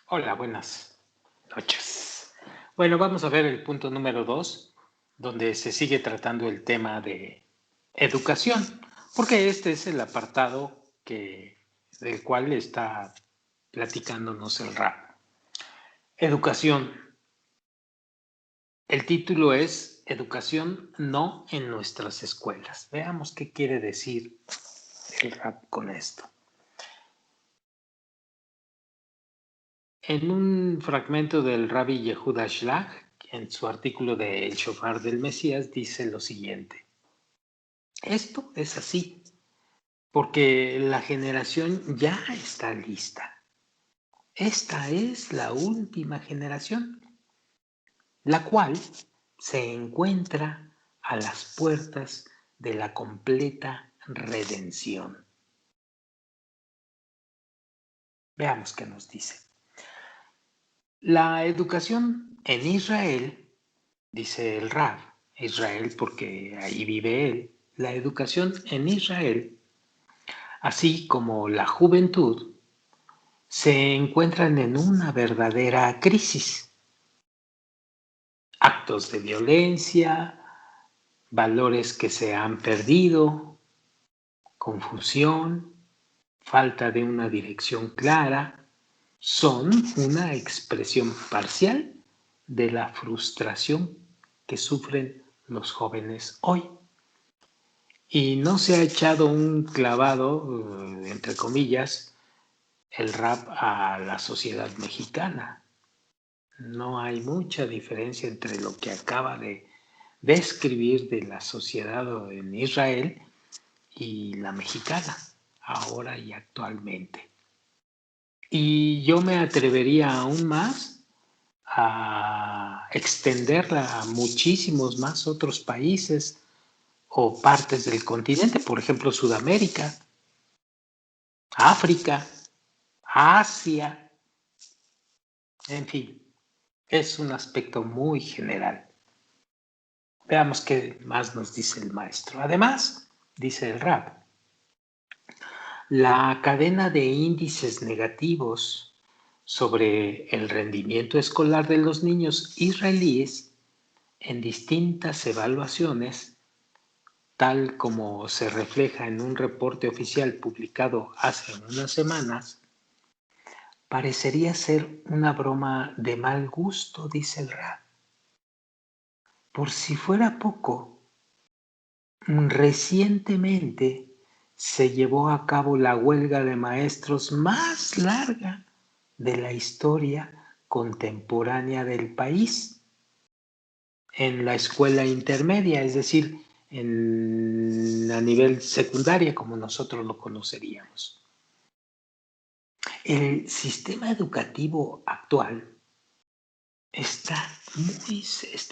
Hola, buenas noches. Bueno, vamos a ver el punto número 2, donde se sigue tratando el tema de educación, porque este es el apartado del cual está platicándonos el rap. Educación. El título es Educación no en nuestras escuelas. Veamos qué quiere decir el rap con esto. En un fragmento del Rabbi Yehuda Shlag, en su artículo de El Shofar del Mesías, dice lo siguiente. Esto es así, porque la generación ya está lista. Esta es la última generación, la cual se encuentra a las puertas de la completa redención. Veamos qué nos dice. La educación en Israel, dice el Rab, Israel porque ahí vive él, la educación en Israel, así como la juventud, se encuentran en una verdadera crisis. Actos de violencia, valores que se han perdido, confusión, falta de una dirección clara, son una expresión parcial de la frustración que sufren los jóvenes hoy. Y no se ha echado un clavado, entre comillas, el rap a la sociedad mexicana. No hay mucha diferencia entre lo que acaba de describir de la sociedad en Israel y la mexicana, ahora y actualmente. Y yo me atrevería aún más a extenderla a muchísimos más otros países o partes del continente, por ejemplo, Sudamérica, África, Asia, en fin, es un aspecto muy general. Veamos qué más nos dice el maestro. Además, dice el Rab, la cadena de índices negativos sobre el rendimiento escolar de los niños israelíes en distintas evaluaciones, tal como se refleja en un reporte oficial publicado hace unas semanas, parecería ser una broma de mal gusto, dice el Rab. Por si fuera poco, recientemente se llevó a cabo la huelga de maestros más larga de la historia contemporánea del país en la escuela intermedia, es decir, a nivel secundaria, como nosotros lo conoceríamos. El sistema educativo actual está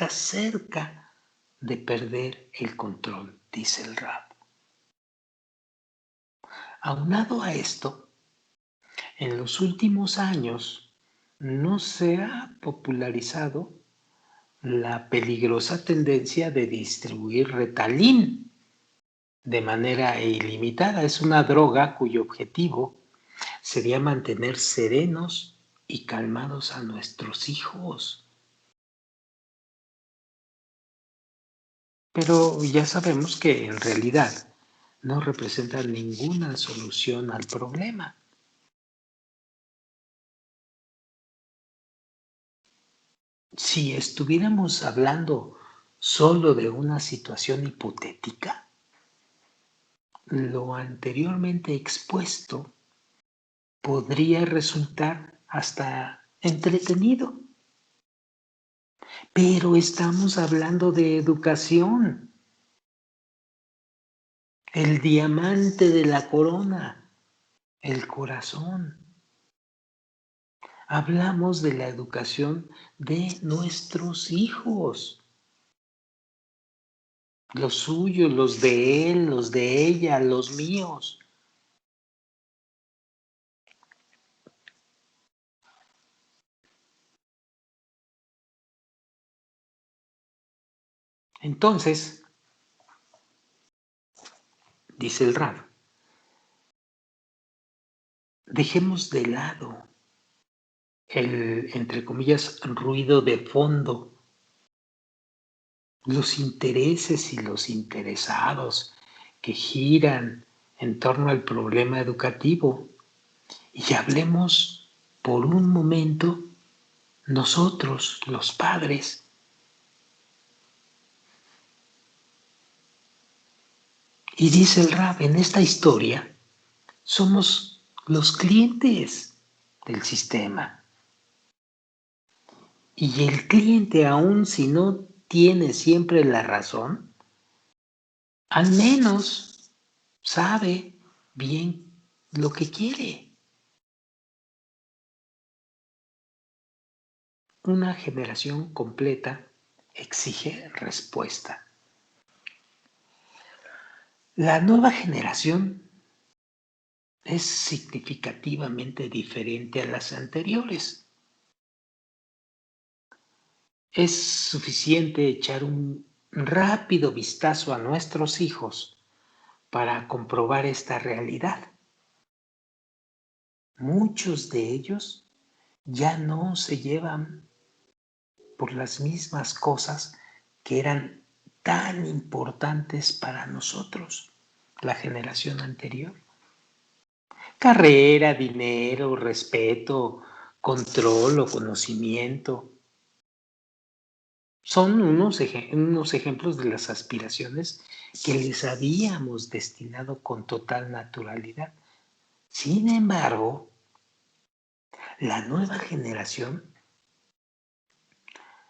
cerca de perder el control, dice el Rab. Aunado a esto, en los últimos años no se ha popularizado la peligrosa tendencia de distribuir Ritalin de manera ilimitada. Es una droga cuyo objetivo sería mantener serenos y calmados a nuestros hijos. Pero ya sabemos que en realidad no representa ninguna solución al problema. Si estuviéramos hablando solo de una situación hipotética, lo anteriormente expuesto podría resultar hasta entretenido. Pero estamos hablando de educación, el diamante de la corona, el corazón. Hablamos de la educación de nuestros hijos, los suyos, los de él, los de ella, los míos. Entonces, dice el Rab, dejemos de lado entre comillas, ruido de fondo, los intereses y los interesados que giran en torno al problema educativo. Y hablemos por un momento nosotros, los padres. Y dice el Rab, en esta historia somos los clientes del sistema. Y el cliente, aun si no tiene siempre la razón, al menos sabe bien lo que quiere. Una generación completa exige respuesta. La nueva generación es significativamente diferente a las anteriores. Es suficiente echar un rápido vistazo a nuestros hijos para comprobar esta realidad. Muchos de ellos ya no se llevan por las mismas cosas que eran tan importantes para nosotros, la generación anterior. Carrera, dinero, respeto, control o conocimiento. Son unos ejemplos de las aspiraciones que les habíamos destinado con total naturalidad. Sin embargo, la nueva generación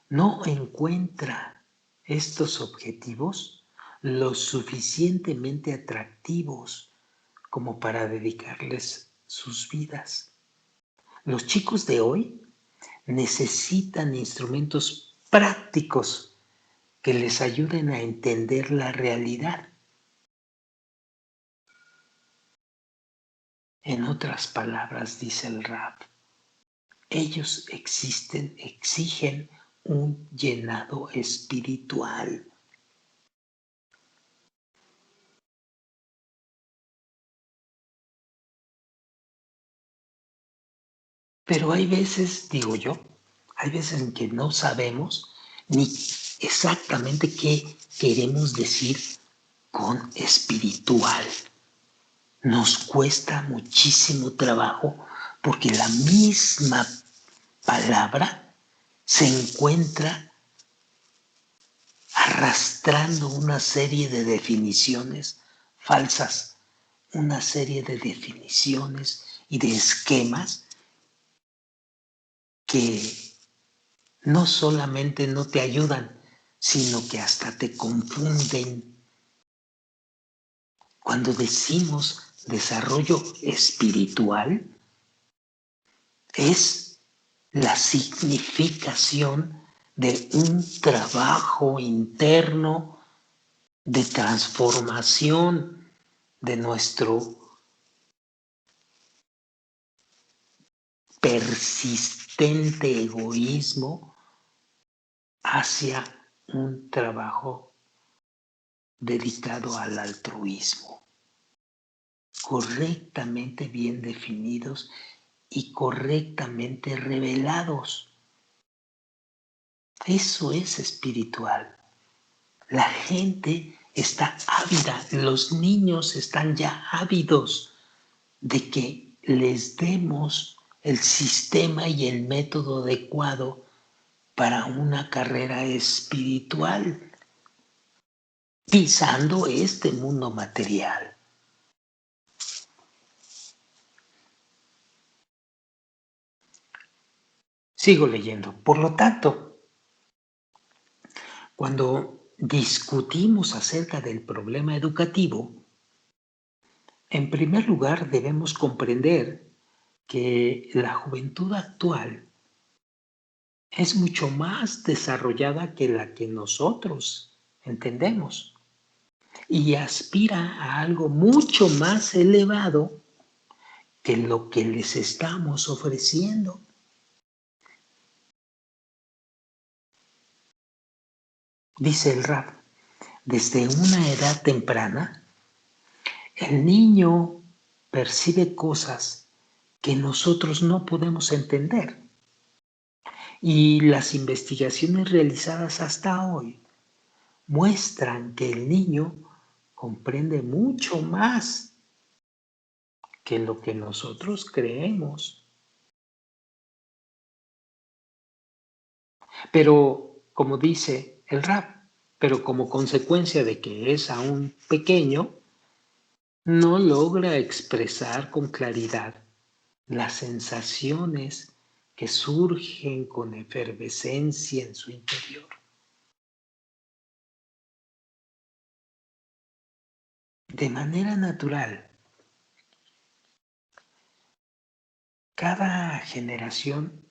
no encuentra estos objetivos lo suficientemente atractivos como para dedicarles sus vidas. Los chicos de hoy necesitan instrumentos prácticos que les ayuden a entender la realidad. En otras palabras, dice el Rab, ellos exigen un llenado espiritual. Pero hay veces, digo yo, hay veces en que no sabemos ni exactamente qué queremos decir con espiritual. Nos cuesta muchísimo trabajo porque la misma palabra se encuentra arrastrando una serie de definiciones falsas, una serie de definiciones y de esquemas que no solamente no te ayudan, sino que hasta te confunden. Cuando decimos desarrollo espiritual, es la significación de un trabajo interno de transformación de nuestro persistente egoísmo hacia un trabajo dedicado al altruismo, correctamente bien definidos y correctamente revelados. Eso es espiritual. La gente está ávida, los niños están ya ávidos de que les demos el sistema y el método adecuado para una carrera espiritual, pisando este mundo material. Sigo leyendo. Por lo tanto, cuando discutimos acerca del problema educativo, en primer lugar debemos comprender que la juventud actual es mucho más desarrollada que la que nosotros entendemos y aspira a algo mucho más elevado que lo que les estamos ofreciendo. Dice el Rab, desde una edad temprana, el niño percibe cosas que nosotros no podemos entender. Y las investigaciones realizadas hasta hoy muestran que el niño comprende mucho más que lo que nosotros creemos. Pero, como dice el rap, pero como consecuencia de que es aún pequeño, no logra expresar con claridad las sensaciones que surgen con efervescencia en su interior. De manera natural, cada generación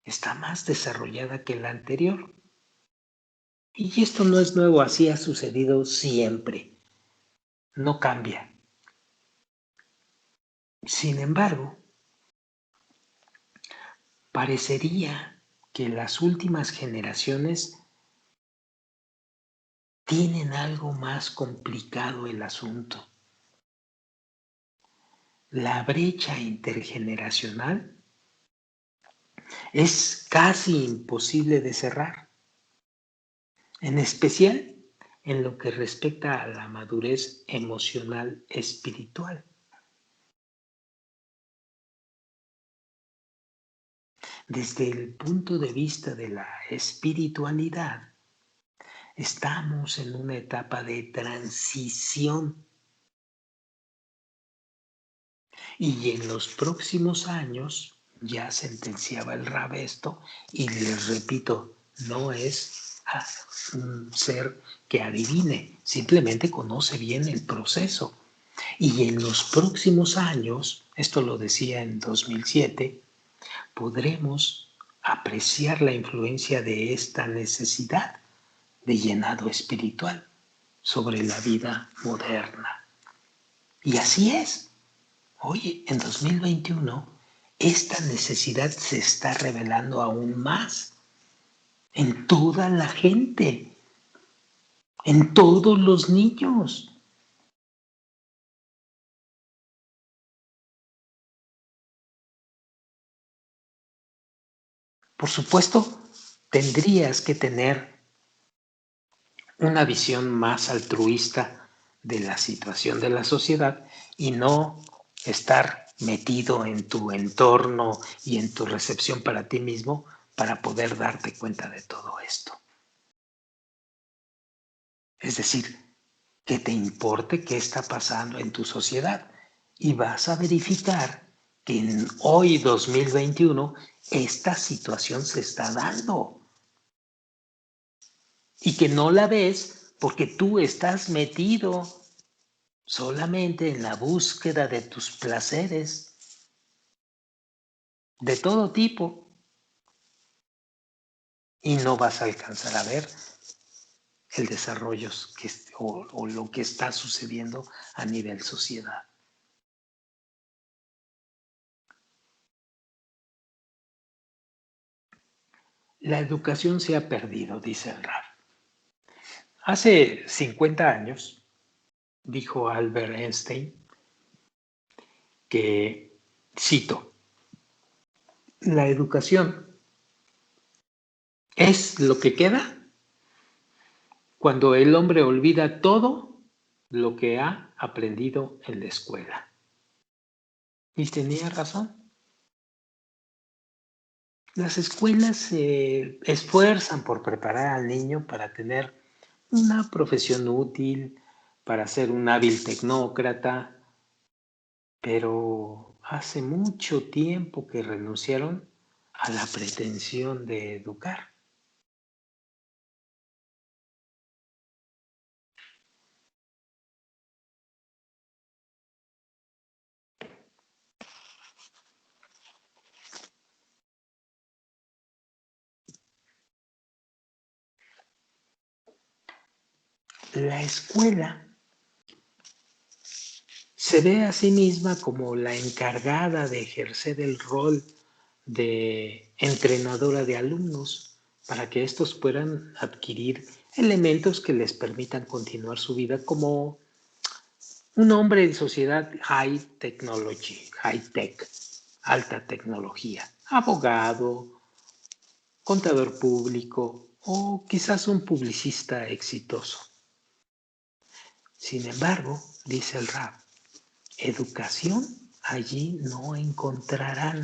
está más desarrollada que la anterior. Y esto no es nuevo, así ha sucedido siempre. No cambia. Sin embargo, parecería que las últimas generaciones tienen algo más complicado el asunto. La brecha intergeneracional es casi imposible de cerrar, en especial en lo que respecta a la madurez emocional espiritual. Desde el punto de vista de la espiritualidad, estamos en una etapa de transición y en los próximos años, ya sentenciaba el Rab esto, y les repito, no es un ser que adivine, simplemente conoce bien el proceso. Y en los próximos años, esto lo decía en 2007, podremos apreciar la influencia de esta necesidad de llenado espiritual sobre la vida moderna. Y así es. Hoy, en 2021, esta necesidad se está revelando aún más en toda la gente, en todos los niños. Por supuesto, tendrías que tener una visión más altruista de la situación de la sociedad y no estar metido en tu entorno y en tu recepción para ti mismo para poder darte cuenta de todo esto. Es decir, que te importe qué está pasando en tu sociedad y vas a verificar que en hoy 2021 esta situación se está dando y que no la ves porque tú estás metido solamente en la búsqueda de tus placeres de todo tipo y no vas a alcanzar a ver el desarrollo o lo que está sucediendo a nivel sociedad. La educación se ha perdido, dice el Rab. Hace 50 años, dijo Albert Einstein, que, cito, la educación es lo que queda cuando el hombre olvida todo lo que ha aprendido en la escuela. Y tenía razón. Las escuelas se esfuerzan por preparar al niño para tener una profesión útil, para ser un hábil tecnócrata, pero hace mucho tiempo que renunciaron a la pretensión de educar. La escuela se ve a sí misma como la encargada de ejercer el rol de entrenadora de alumnos para que estos puedan adquirir elementos que les permitan continuar su vida como un hombre en sociedad high technology, high tech, alta tecnología, abogado, contador público o quizás un publicista exitoso. Sin embargo, dice el Rab, educación allí no encontrarán.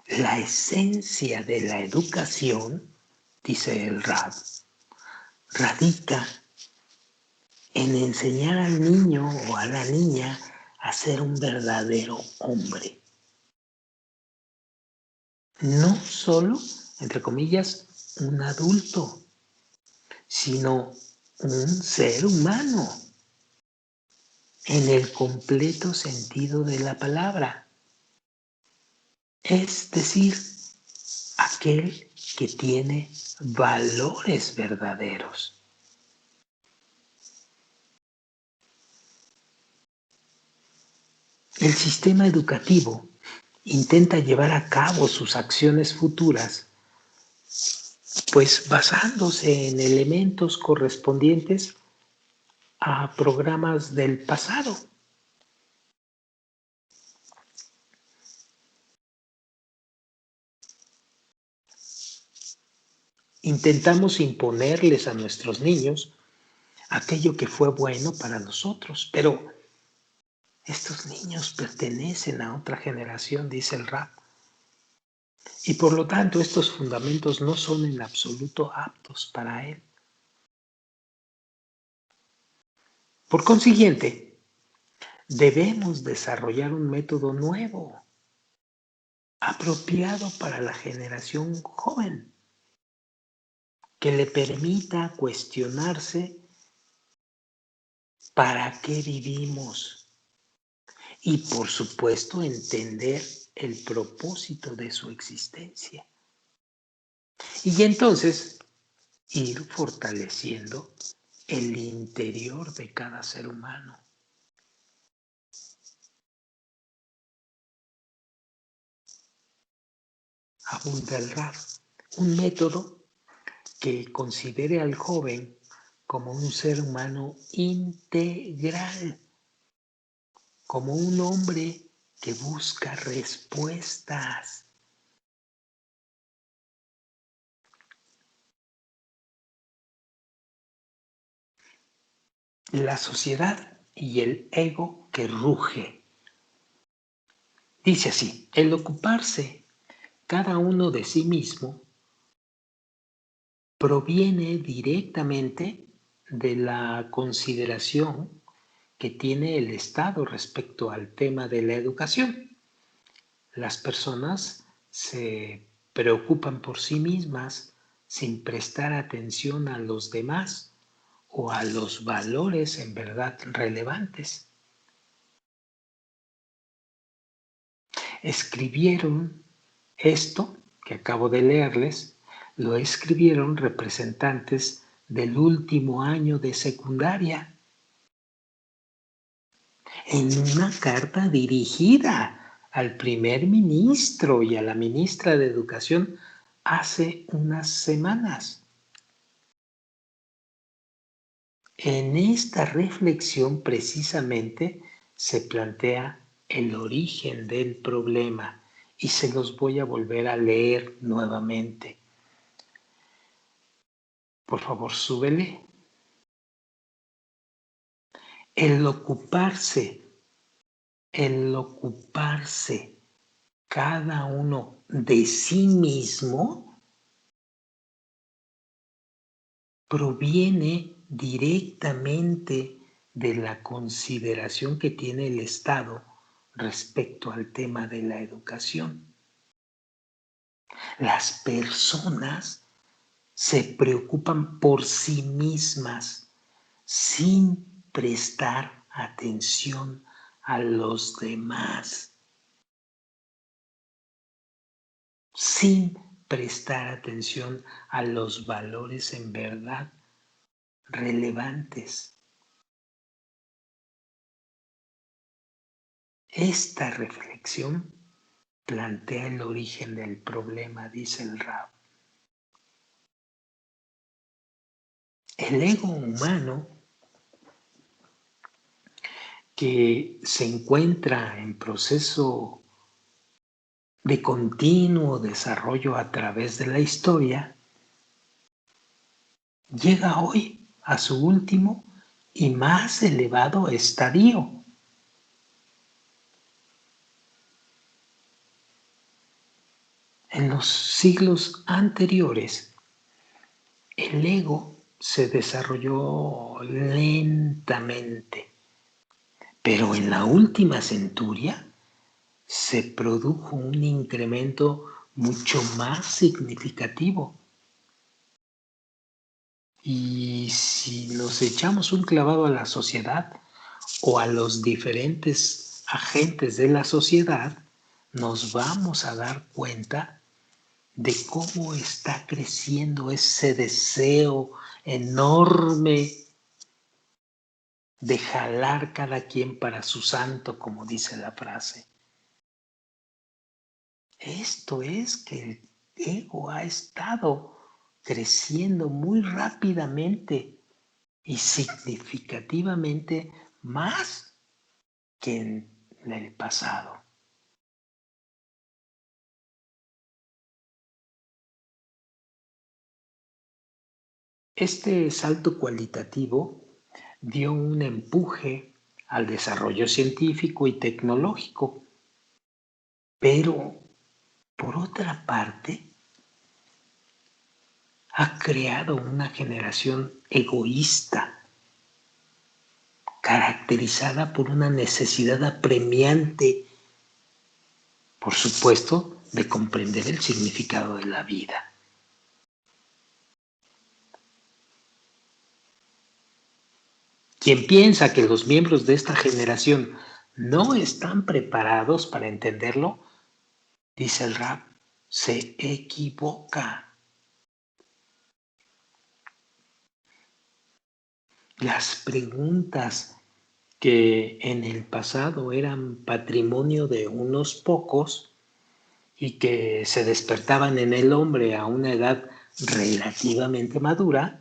La esencia de la educación, dice el Rab, radica en enseñar al niño o a la niña a ser un verdadero hombre. No solo, entre comillas, un adulto, sino un ser humano, en el completo sentido de la palabra. Es decir, aquel que tiene valores verdaderos. El sistema educativo intenta llevar a cabo sus acciones futuras, pues basándose en elementos correspondientes a programas del pasado. Intentamos imponerles a nuestros niños aquello que fue bueno para nosotros, pero estos niños pertenecen a otra generación, dice el Rab, y por lo tanto estos fundamentos no son en absoluto aptos para él. Por consiguiente, debemos desarrollar un método nuevo, apropiado para la generación joven, que le permita cuestionarse para qué vivimos y, por supuesto, entender el propósito de su existencia. Y entonces ir fortaleciendo el interior de cada ser humano. Abunda el Rab, un método que considere al joven como un ser humano integral, como un hombre que busca respuestas. La sociedad y el ego que ruge. Dice así, el ocuparse cada uno de sí mismo proviene directamente de la consideración que tiene el Estado respecto al tema de la educación. Las personas se preocupan por sí mismas sin prestar atención a los demás o a los valores en verdad relevantes. Escribieron esto que acabo de leerles, lo escribieron representantes del último año de secundaria en una carta dirigida al primer ministro y a la ministra de Educación hace unas semanas. En esta reflexión precisamente se plantea el origen del problema y se los voy a volver a leer nuevamente. Por favor, súbele. El ocuparse cada uno de sí mismo proviene directamente de la consideración que tiene el Estado respecto al tema de la educación. Las personas se preocupan por sí mismas sin prestar atención a los demás, sin prestar atención a los valores en verdad relevantes. Esta reflexión plantea el origen del problema, dice el Rab. El ego humano, que se encuentra en proceso de continuo desarrollo a través de la historia, llega hoy a su último y más elevado estadio. En los siglos anteriores, el ego se desarrolló lentamente, pero en la última centuria se produjo un incremento mucho más significativo. Y si nos echamos un clavado a la sociedad o a los diferentes agentes de la sociedad, nos vamos a dar cuenta de cómo está creciendo ese deseo enorme de jalar cada quien para su santo, como dice la frase. Esto es que el ego ha estado creciendo muy rápidamente y significativamente más que en el pasado. Este salto cualitativo dio un empuje al desarrollo científico y tecnológico, pero por otra parte ha creado una generación egoísta, caracterizada por una necesidad apremiante, por supuesto, de comprender el significado de la vida. Quien piensa que los miembros de esta generación no están preparados para entenderlo, dice el rap, se equivoca. Las preguntas que en el pasado eran patrimonio de unos pocos y que se despertaban en el hombre a una edad relativamente madura,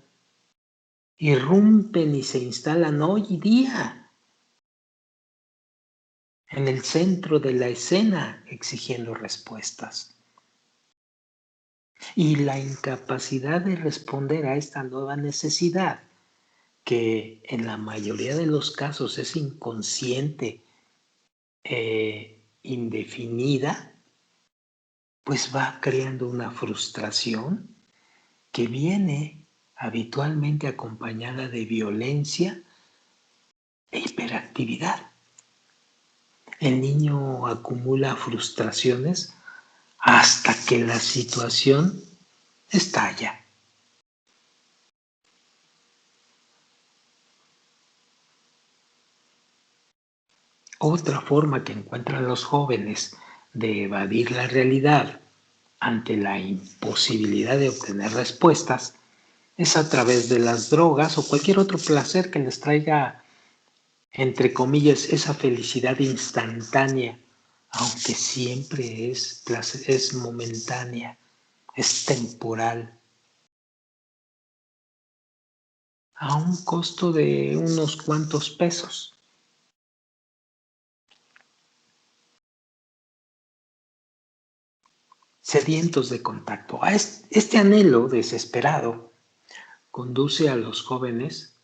irrumpen y se instalan hoy día en el centro de la escena exigiendo respuestas. Y la incapacidad de responder a esta nueva necesidad, que en la mayoría de los casos es inconsciente e indefinida, pues va creando una frustración que viene habitualmente acompañada de violencia e hiperactividad. El niño acumula frustraciones hasta que la situación estalla. Otra forma que encuentran los jóvenes de evadir la realidad ante la imposibilidad de obtener respuestas es a través de las drogas o cualquier otro placer que les traiga, entre comillas, esa felicidad instantánea, aunque siempre es momentánea, es temporal, a un costo de unos cuantos pesos. Sedientos de contacto. Este anhelo desesperado conduce a los jóvenes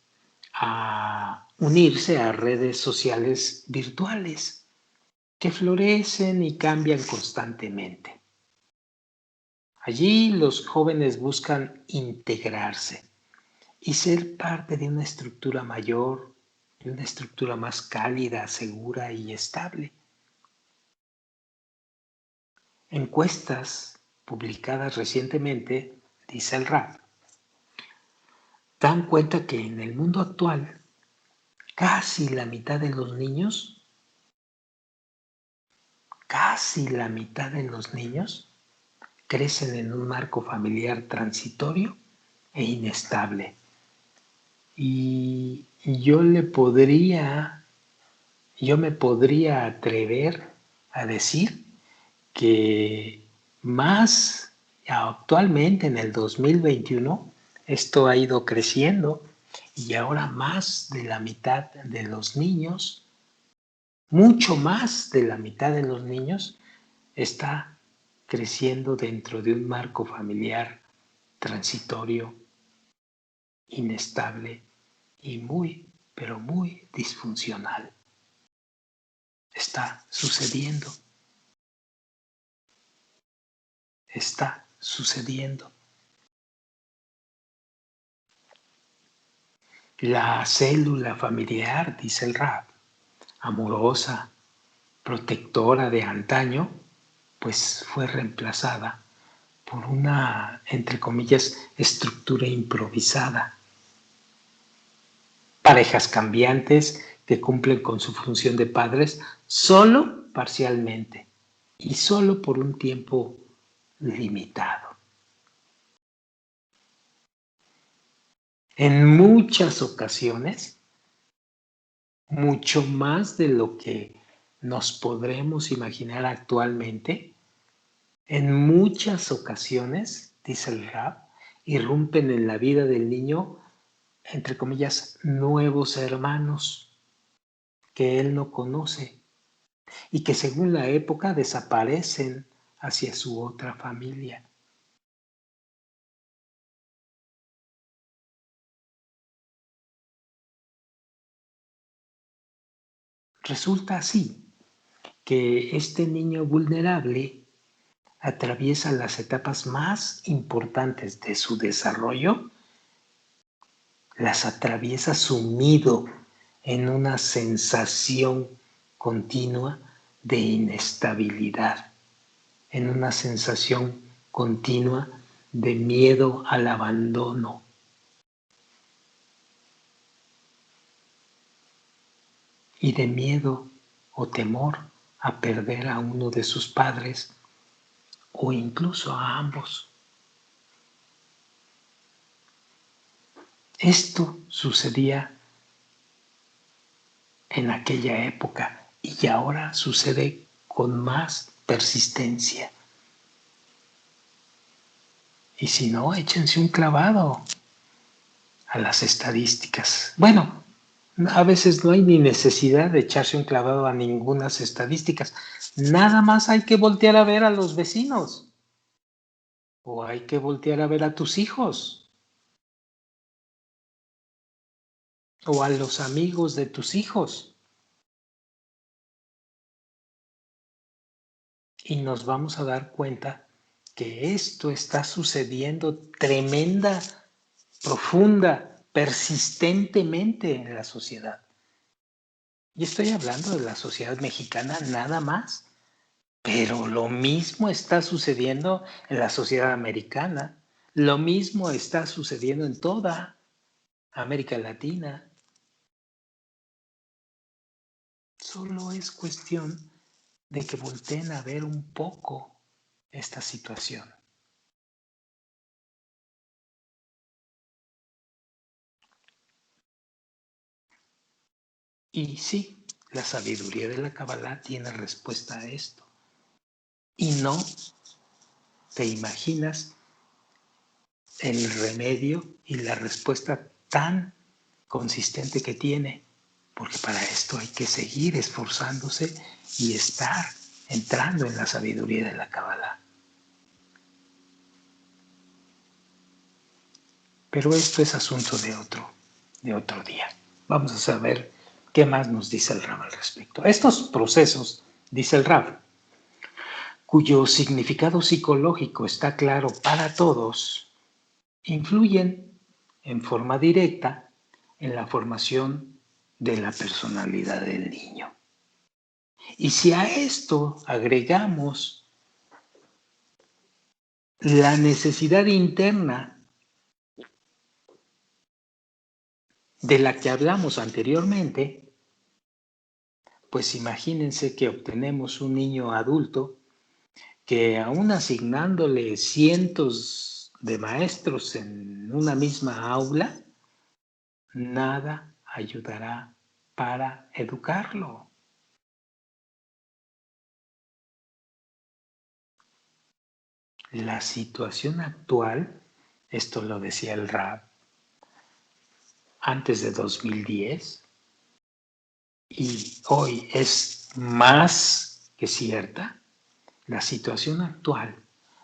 a unirse a redes sociales virtuales que florecen y cambian constantemente. Allí los jóvenes buscan integrarse y ser parte de una estructura mayor, de una estructura más cálida, segura y estable. Encuestas publicadas recientemente, dice el RAP, dan cuenta que en el mundo actual casi la mitad de los niños crecen en un marco familiar transitorio e inestable. Y yo me podría atrever a decir que más actualmente en el 2021 esto ha ido creciendo y ahora más de la mitad de los niños, mucho más de la mitad de los niños está creciendo dentro de un marco familiar transitorio, inestable y muy, pero muy disfuncional. Está sucediendo. Está sucediendo. La célula familiar, dice el Rab, amorosa, protectora de antaño, pues fue reemplazada por una, entre comillas, estructura improvisada. Parejas cambiantes que cumplen con su función de padres solo parcialmente y solo por un tiempo limitado. En muchas ocasiones, mucho más de lo que nos podremos imaginar actualmente, en muchas ocasiones, dice el Rab, irrumpen en la vida del niño, entre comillas, nuevos hermanos que él no conoce y que según la época desaparecen hacia su otra familia. Resulta así que este niño vulnerable atraviesa las etapas más importantes de su desarrollo, las atraviesa sumido en una sensación continua de inestabilidad, en una sensación continua de miedo al abandono. Y de miedo o temor a perder a uno de sus padres o incluso a ambos. Esto sucedía en aquella época y ahora sucede con más persistencia. Y si no, échense un clavado a las estadísticas. Bueno, a veces no hay ni necesidad de echarse un clavado a ningunas estadísticas. Nada más hay que voltear a ver a los vecinos. O hay que voltear a ver a tus hijos. O a los amigos de tus hijos. Y nos vamos a dar cuenta que esto está sucediendo tremenda, profunda, persistentemente en la sociedad. Y estoy hablando de la sociedad mexicana nada más, pero lo mismo está sucediendo en la sociedad americana, lo mismo está sucediendo en toda América Latina. Solo es cuestión de que volteen a ver un poco esta situación. Y sí, la sabiduría de la Kabbalah tiene respuesta a esto. Y no te imaginas el remedio y la respuesta tan consistente que tiene, porque para esto hay que seguir esforzándose y estar entrando en la sabiduría de la Kabbalah. Pero esto es asunto de otro día. Vamos a saber qué más nos dice el Rab al respecto. Estos procesos, dice el Rab, cuyo significado psicológico está claro para todos, influyen en forma directa en la formación de la personalidad del niño. Y si a esto agregamos la necesidad interna de la que hablamos anteriormente, pues imagínense que obtenemos un niño adulto que aún asignándole cientos de maestros en una misma aula, nada ayudará para educarlo. La situación actual, esto lo decía el Rab, antes de 2010, y hoy es más que cierta, La situación actual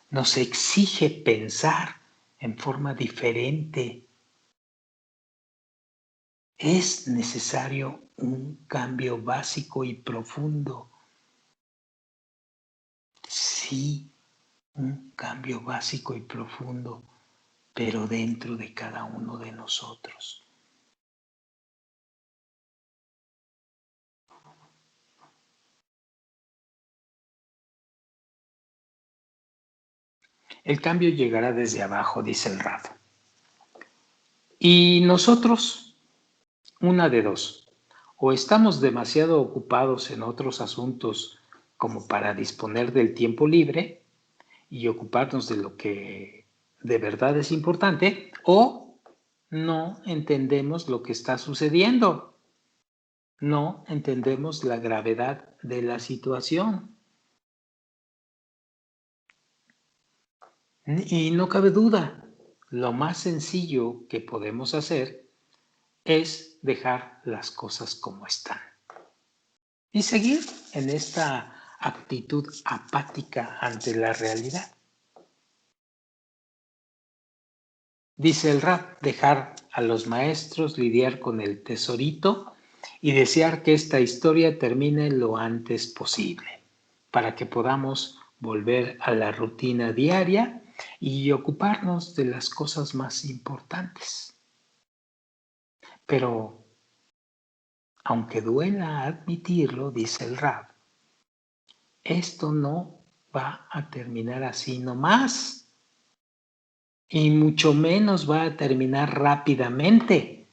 nos exige pensar en forma diferente. Es necesario un cambio básico y profundo. Sí, un cambio básico y profundo, pero dentro de cada uno de nosotros. El cambio llegará desde abajo, dice el Rab. Y nosotros, una de dos, o estamos demasiado ocupados en otros asuntos como para disponer del tiempo libre y ocuparnos de lo que de verdad es importante, o no entendemos lo que está sucediendo, no entendemos la gravedad de la situación. Y no cabe duda, lo más sencillo que podemos hacer es dejar las cosas como están y seguir en esta actitud apática ante la realidad. Dice el Rab, dejar a los maestros lidiar con el tesorito y desear que esta historia termine lo antes posible, para que podamos volver a la rutina diaria y ocuparnos de las cosas más importantes. Pero, aunque duela admitirlo, dice el Rab, esto no va a terminar así nomás, y mucho menos va a terminar rápidamente.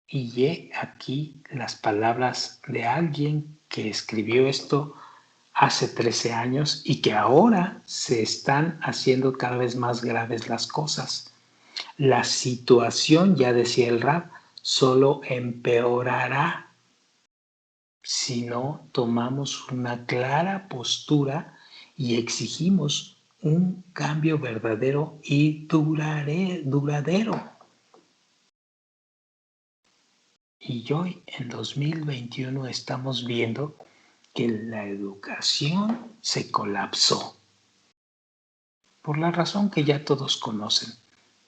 Y he aquí las palabras de alguien que escribió esto hace 13 años y que ahora se están haciendo cada vez más graves las cosas. La situación, ya decía el Rab, solo empeorará si no tomamos una clara postura y exigimos un cambio verdadero y duradero. Y hoy, en 2021, estamos viendo que la educación se colapsó, por la razón que ya todos conocen,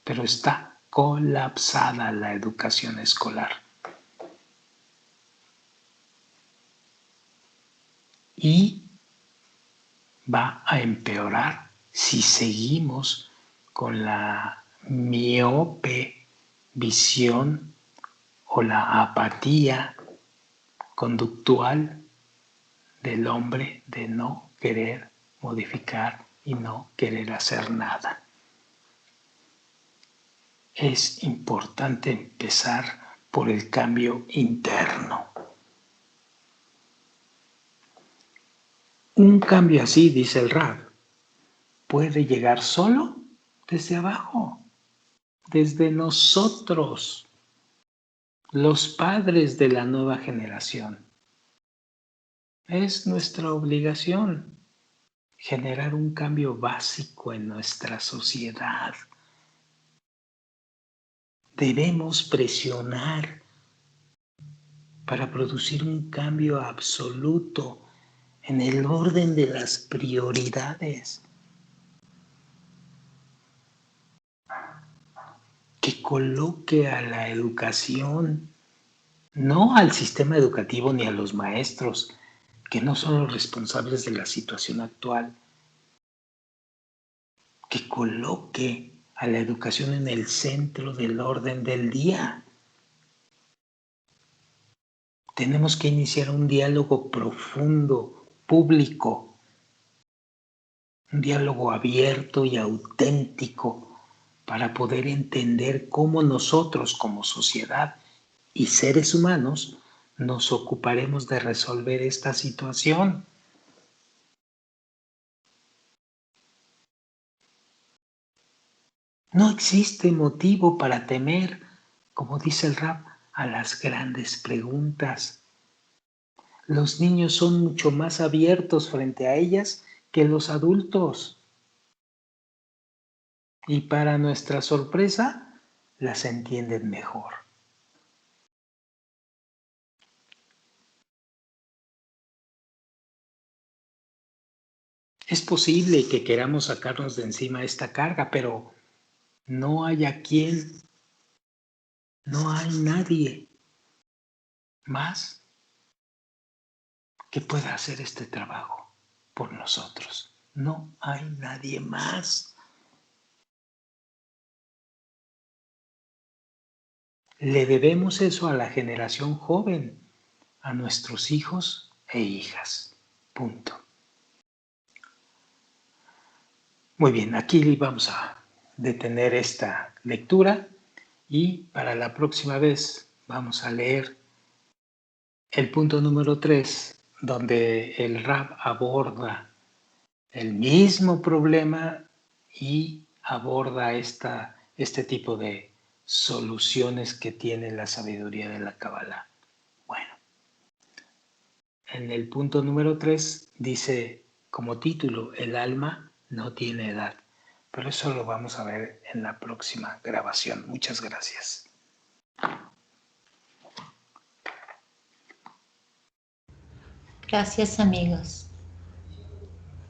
pero está colapsada la educación escolar. Y va a empeorar si seguimos con la miope visión o la apatía conductual del hombre de no querer modificar y no querer hacer nada. Es importante empezar por el cambio interno. Un cambio así, dice el Rab, puede llegar solo desde abajo, desde nosotros, los padres de la nueva generación. Es nuestra obligación generar un cambio básico en nuestra sociedad. Debemos presionar para producir un cambio absoluto en el orden de las prioridades, que coloque a la educación, no al sistema educativo ni a los maestros, que no son los responsables de la situación actual, que coloque a la educación en el centro del orden del día. Tenemos que iniciar un diálogo profundo, público, un diálogo abierto y auténtico para poder entender cómo nosotros como sociedad y seres humanos nos ocuparemos de resolver esta situación. No existe motivo para temer, como dice el Rab, a las grandes preguntas. Los niños son mucho más abiertos frente a ellas que los adultos. Y para nuestra sorpresa, las entienden mejor. Es posible que queramos sacarnos de encima esta carga, pero no hay a quien, no hay nadie más que pueda hacer este trabajo por nosotros. No hay nadie más. Le debemos eso a la generación joven, a nuestros hijos e hijas. Punto. Muy bien, aquí vamos a detener esta lectura y para la próxima vez vamos a leer el punto número 3, donde el Rab aborda el mismo problema y aborda este tipo de soluciones que tiene la sabiduría de la Kabbalah. Bueno, en el punto número 3 dice como título, el alma no tiene edad. Pero eso lo vamos a ver en la próxima grabación. Muchas gracias. Gracias, amigos.